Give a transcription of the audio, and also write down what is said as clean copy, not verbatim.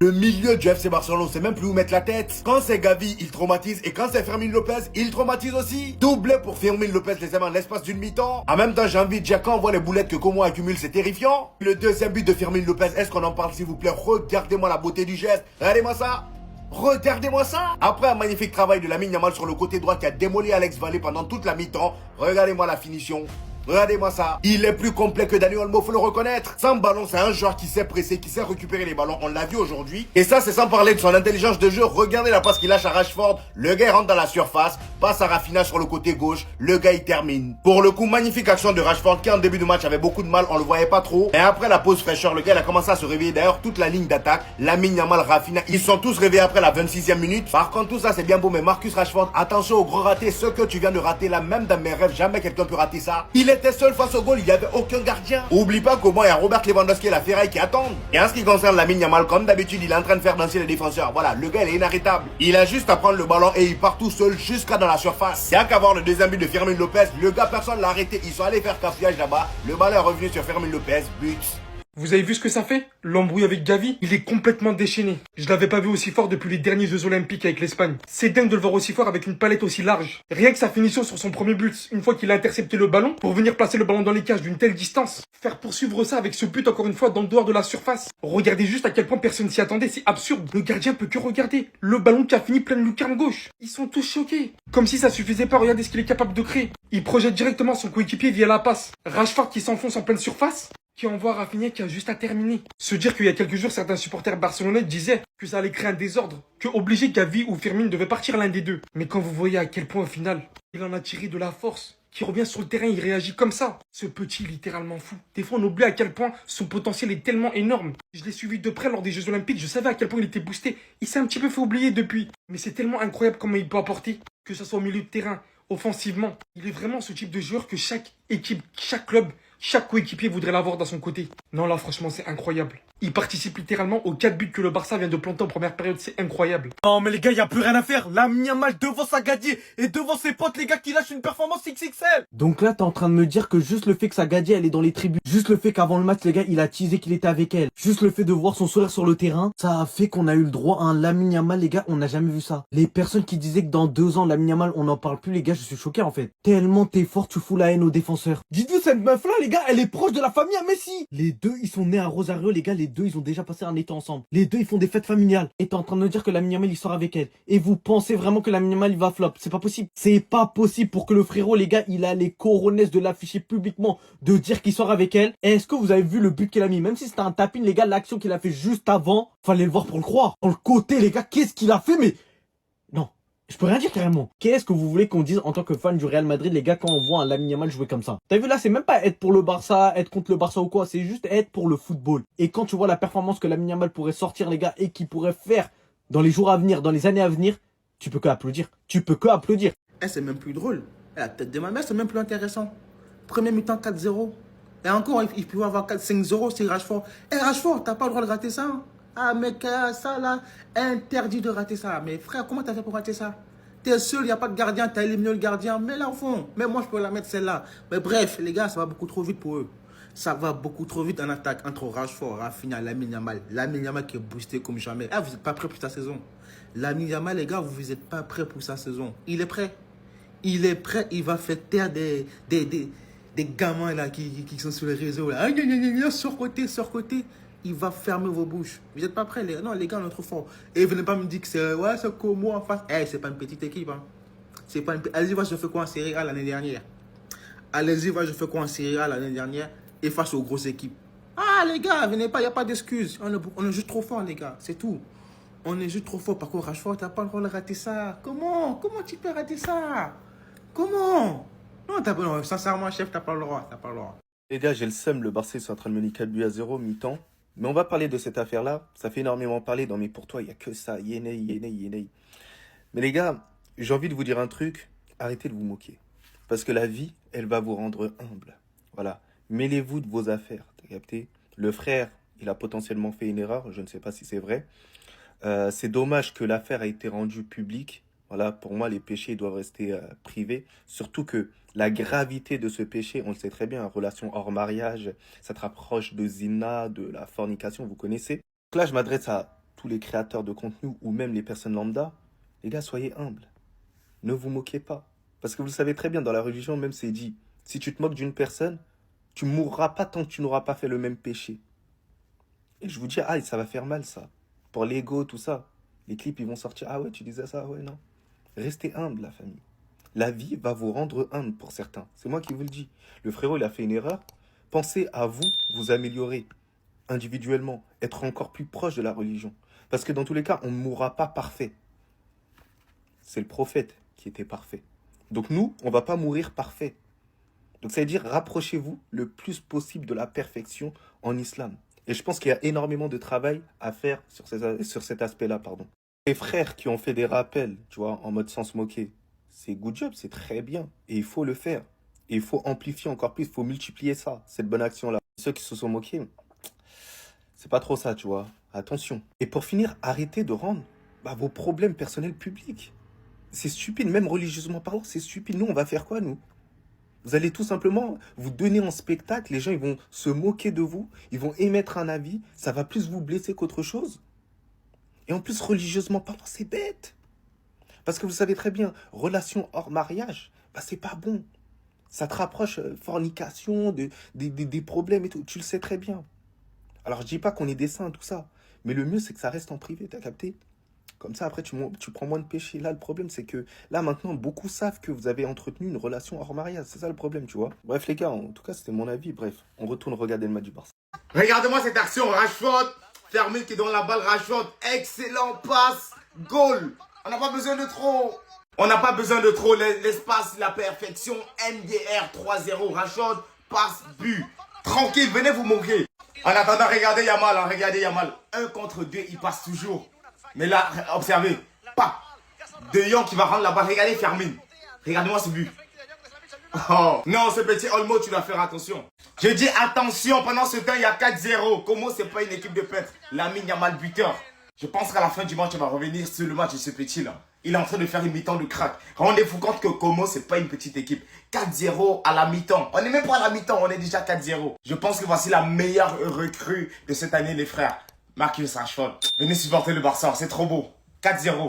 Le milieu du FC Barcelone, on sait même plus où mettre la tête. Quand c'est Gavi, il traumatise. Et quand c'est Fermin Lopez, il traumatise aussi. Doublé pour Fermin Lopez les amis en l'espace d'une mi-temps. En même temps, j'ai envie de dire, quand on voit les boulettes que Como accumule, c'est terrifiant. Le deuxième but de Fermin Lopez, est-ce qu'on en parle s'il vous plaît? Regardez-moi la beauté du geste. Regardez-moi ça. Regardez-moi ça. Après un magnifique travail de Lamine Yamal sur le côté droit qui a démoli Alex Vallée pendant toute la mi-temps. Regardez-moi la finition. Regardez-moi ça. Il est plus complet que Dani Olmo, faut le reconnaître. Sans ballon, c'est un joueur qui sait presser, qui sait récupérer les ballons. On l'a vu aujourd'hui. Et ça, c'est sans parler de son intelligence de jeu. Regardez la passe qu'il lâche à Rashford. Le gars il rentre dans la surface, passe à Rafinha sur le côté gauche. Le gars il termine. Pour le coup, magnifique action de Rashford qui en début de match avait beaucoup de mal. On le voyait pas trop. Et après la pause fraîcheur, le gars il a commencé à se réveiller. D'ailleurs, toute la ligne d'attaque, Lamine Yamal, Rafinha, ils sont tous réveillés après la 26e minute. Par contre, tout ça c'est bien beau, mais Marcus Rashford, attention au gros raté. Ce que tu viens de rater là, même dans mes rêves, jamais quelqu'un peut rater ça. Il était seul face au goal. Il n'y avait aucun gardien. Oublie pas comment il y a Robert Lewandowski et la Ferraille qui attendent. Et en ce qui concerne Lamine Yamal, comme d'habitude, il est en train de faire danser les défenseurs. Voilà, le gars il est inarrêtable. Il a juste à prendre le ballon et il part tout seul jusqu'à dans la surface. Il n'y a qu'à voir le deuxième but de Fermin Lopez. Le gars, personne l'a arrêté. Ils sont allés faire cafouillage là-bas. Le ballon est revenu sur Fermin Lopez. But. Vous avez vu ce que ça fait? L'embrouille avec Gavi, il est complètement déchaîné. Je l'avais pas vu aussi fort depuis les derniers Jeux Olympiques avec l'Espagne. C'est dingue de le voir aussi fort avec une palette aussi large. Rien que sa finition sur son premier but, une fois qu'il a intercepté le ballon, pour venir placer le ballon dans les cages d'une telle distance. Faire poursuivre ça avec ce but encore une fois dans le dehors de la surface. Regardez juste à quel point personne s'y attendait, c'est absurde. Le gardien peut que regarder. Le ballon qui a fini pleine lucarne gauche. Ils sont tous choqués. Comme si ça suffisait pas, regardez ce qu'il est capable de créer. Il projette directement son coéquipier via la passe. Rashford qui s'enfonce en pleine surface, qui envoie Rafinha qui a juste à terminer. Se dire qu'il y a quelques jours, certains supporters barcelonais disaient que ça allait créer un désordre, que obligé Gavi ou Firmine devait partir l'un des deux. Mais quand vous voyez à quel point au final, il en a tiré de la force, qui revient sur le terrain, il réagit comme ça. Ce petit est littéralement fou. Des fois, on oublie à quel point son potentiel est tellement énorme. Je l'ai suivi de près lors des Jeux Olympiques, je savais à quel point il était boosté. Il s'est un petit peu fait oublier depuis. Mais c'est tellement incroyable comment il peut apporter, que ce soit au milieu de terrain, offensivement. Il est vraiment ce type de joueur que chaque équipe, chaque club, chaque coéquipier voudrait l'avoir dans son côté. Non, là, franchement, c'est incroyable. Il participe littéralement aux 4 buts que le Barça vient de planter en première période. C'est incroyable. Non mais les gars, y a plus rien à faire. Lamine Yamal devant sa Gadier et devant ses potes, les gars, qui lâchent une performance XXL. Donc là, t'es en train de me dire que juste le fait que sa Gadier, elle est dans les tribunes, juste le fait qu'avant le match, les gars, il a teasé qu'il était avec elle, juste le fait de voir son sourire sur le terrain, ça a fait qu'on a eu le droit à un Lamine Yamal, les gars, on n'a jamais vu ça. Les personnes qui disaient que dans 2 ans, Lamine Yamal, on n'en parle plus, les gars, je suis choqué en fait. Tellement t'es fort, tu fous la haine aux défenseurs. Dites-vous, cette meuf-là, les gars, elle est proche de la famille à Messi. Les deux, ils sont nés à Rosario, les gars, les deux, ils ont déjà passé un été ensemble. Les deux, ils font des fêtes familiales. Et t'es en train de me dire que Lamine Yamal, il sort avec elle. Et vous pensez vraiment que Lamine Yamal, il va flop? C'est pas possible. C'est pas possible pour que le frérot, les gars, il a les coronesses de l'afficher publiquement, de dire qu'il sort avec elle. Est-ce que vous avez vu le but qu'il a mis? Même si c'était un tapin, les gars, l'action qu'il a fait juste avant, fallait le voir pour le croire. Dans le côté, les gars, qu'est-ce qu'il a fait? Mais non. Je peux rien dire carrément. Qu'est-ce que vous voulez qu'on dise en tant que fan du Real Madrid, les gars, quand on voit un Lamine Yamal jouer comme ça? T'as vu là, c'est même pas être pour le Barça, être contre le Barça ou quoi, c'est juste être pour le football. Et quand tu vois la performance que Lamine Yamal pourrait sortir, les gars, et qu'il pourrait faire dans les jours à venir, dans les années à venir, tu peux que applaudir. Tu peux que applaudir. Eh, c'est même plus drôle. La tête de ma mère, c'est même plus intéressant. Premier mi-temps 4-0. Et encore, il peut y avoir 4-5-0, c'est Rashford. Eh, Rashford, t'as pas le droit de rater ça. Hein. Ah, mec, ça là, interdit de rater ça. Mais frère, comment t'as fait pour rater ça? T'es seul, il n'y a pas de gardien, t'as éliminé le gardien. Mais là, au fond, même moi, je peux la mettre celle-là. Mais bref, les gars, ça va beaucoup trop vite pour eux. Ça va beaucoup trop vite en attaque entre Rashford, Rafinha, Lamine Yamal. Lamine Yamal qui est boosté comme jamais. Ah, vous n'êtes pas prêts pour sa saison. Lamine Yamal, les gars, vous n'êtes pas prêts pour sa saison. Il est prêt. Il est prêt, il va faire taire des gamins là qui sont sur les réseaux. Là. Surcoté, surcoté. Il va fermer vos bouches. Vous n'êtes pas prêts, les gars? Non, les gars, on est trop forts. Et venez pas me dire que c'est ouais, c'est comme moi en face. Eh, c'est pas une petite équipe. Hein. C'est pas une... Allez-y, voir, je fais quoi en Serie A l'année dernière. Allez-y, voir, je fais quoi en Serie A l'année dernière et face aux grosses équipes. Ah, les gars, venez pas, il n'y a pas d'excuses. On est juste trop forts, les gars. C'est tout. On est juste trop forts. Par contre, Rashford, t'as pas le droit de rater ça. Comment tu peux rater ça? Comment? Non, sincèrement, chef, t'as pas le droit. T'as pas le droit. Les gars, j'ai le seum, le Barça est en train de mener 4 buts à 0, mi-temps. Mais on va parler de cette affaire-là. Ça fait énormément parler dans mes pour toi, il n'y a que ça. Yénei, yénei, yénei. Mais les gars, j'ai envie de vous dire un truc. Arrêtez de vous moquer. Parce que la vie, elle va vous rendre humble. Voilà. Mêlez-vous de vos affaires. T'as capté? Le frère, il a potentiellement fait une erreur. Je ne sais pas si c'est vrai. C'est dommage que l'affaire a été rendue publique. Voilà, pour moi, les péchés doivent rester privés. Surtout que la gravité de ce péché, on le sait très bien, relation hors mariage, ça te rapproche de zina, de la fornication, vous connaissez. Donc là, je m'adresse à tous les créateurs de contenu ou même les personnes lambda, les gars, soyez humbles. Ne vous moquez pas. Parce que vous le savez très bien, dans la religion même, c'est dit, si tu te moques d'une personne, tu mourras pas tant que tu n'auras pas fait le même péché. Et je vous dis, ah, ça va faire mal, ça. Pour l'ego, tout ça. Les clips, ils vont sortir, ah ouais, tu disais ça, ouais, non. Restez humble, la famille. La vie va vous rendre humble pour certains. C'est moi qui vous le dis. Le frérot, il a fait une erreur. Pensez à vous, vous améliorer individuellement, être encore plus proche de la religion. Parce que dans tous les cas, on ne mourra pas parfait. C'est le prophète qui était parfait. Donc nous, on ne va pas mourir parfait. Donc ça veut dire, rapprochez-vous le plus possible de la perfection en islam. Et je pense qu'il y a énormément de travail à faire sur cet aspect-là, pardon. Les frères qui ont fait des rappels, tu vois, en mode sans se moquer, c'est good job, c'est très bien. Et il faut le faire. Et il faut amplifier encore plus, il faut multiplier ça, cette bonne action-là. Ceux qui se sont moqués, c'est pas trop ça, tu vois. Attention. Et pour finir, arrêtez de rendre vos problèmes personnels publics. C'est stupide, même religieusement parlant, c'est stupide. Nous, on va faire quoi, nous? Vous allez tout simplement vous donner en spectacle, les gens ils vont se moquer de vous, ils vont émettre un avis, ça va plus vous blesser qu'autre chose. Et en plus, religieusement parlant, c'est bête. Parce que vous savez très bien, relation hors mariage, c'est pas bon. Ça te rapproche, fornication, des problèmes et tout, tu le sais très bien. Alors je dis pas qu'on est des saints, tout ça, mais le mieux c'est que ça reste en privé, t'as capté? Comme ça, après, tu prends moins de péché. Là, le problème, c'est que là, maintenant, beaucoup savent que vous avez entretenu une relation hors mariage. C'est ça le problème, tu vois. Bref, les gars, en tout cas, c'était mon avis. Bref, on retourne regarder le match du Barça. Regardez-moi cette action, Rashford, Fermin qui donne la balle, Rashford, excellent passe, goal. On n'a pas besoin de trop. On n'a pas besoin de trop, l'espace, la perfection, MDR 3-0, Rashford, passe, but. Tranquille, venez vous moquer. En attendant, regardez Yamal, regardez Yamal. 1 contre 2, il passe toujours. Mais là, observez, pas De Jong qui va rendre la balle. Regardez Fermin. Regardez-moi ce but. Oh, non, ce petit Olmo, tu dois faire attention. Je dis attention, pendant ce temps, il y a 4-0. Como, c'est pas une équipe de peintres. Lamine Yamal buteur. Je pense qu'à la fin du match, on va revenir sur le match de ce petit-là. Il est en train de faire une mi-temps de crack. Rendez-vous compte que Como, c'est pas une petite équipe. 4-0 à la mi-temps. On n'est même pas à la mi-temps, on est déjà 4-0. Je pense que voici la meilleure recrue de cette année, les frères. Marcus Rashford. Venez supporter le Barça, c'est trop beau. 4-0.